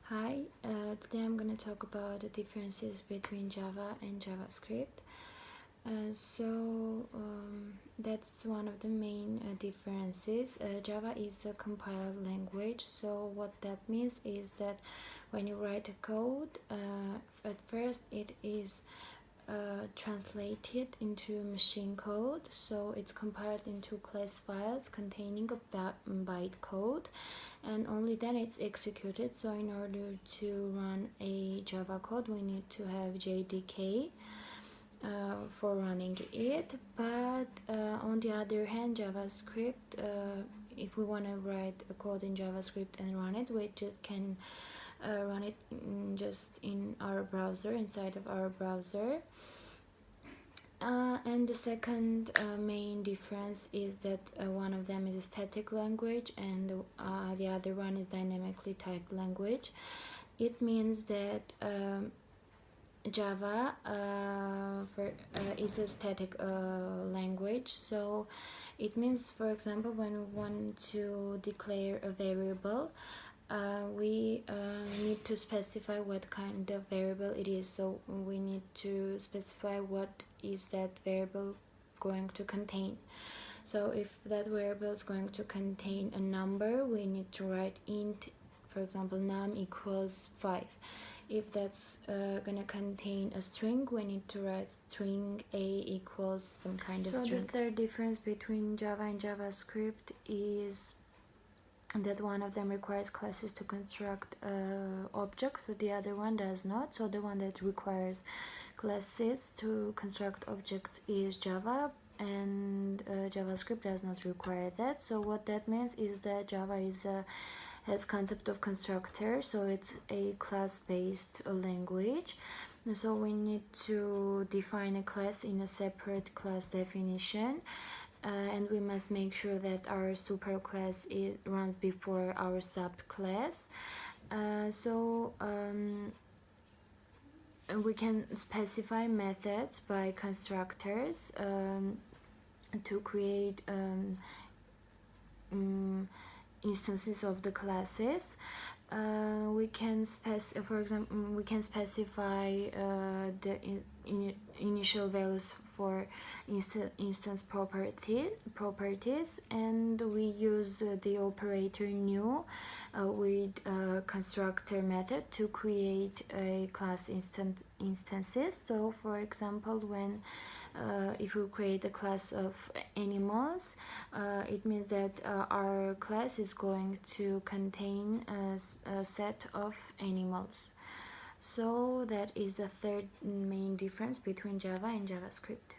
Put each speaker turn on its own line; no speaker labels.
Hi, today I'm going to talk about the differences between Java and JavaScript. That's one of the main differences. Java is a compiled language, so what that means is that when you write a code, at first it is translated into machine code, so it's compiled into class files containing a bytecode, and only then it's executed. So in order to run a Java code, we need to have JDK for running it. But on the other hand, JavaScript, if we want to write a code in JavaScript and run it, we just can run it just in our browser, inside of our browser. And the second main difference is that one of them is a static language and the other one is dynamically typed language. It means that Java is a static language, so it means, for example, when we want to declare a variable, we need to specify what kind of variable it is. So we need to specify what is that variable going to contain. So if that variable is going to contain a number, we need to write int, for example, num equals 5. If that's gonna contain a string, we need to write string a equals some kind of string. So the third difference between Java and JavaScript is that one of them requires classes to construct objects, but the other one does not. So the one that requires classes to construct objects is Java, and JavaScript does not require that. So what that means is that Java has concept of constructor, so it's a class-based language. So we need to define a class in a separate class definition. And we must make sure that our superclass runs before our subclass. We can specify methods by constructors to create instances of the classes. We can for example, we can specify the initial values for instance properties, and we use the operator new with constructor method to create a class instances. So for example, when if we create a class of animals, it means that our class is going to contain a set of animals. So that is the third main difference between Java and JavaScript.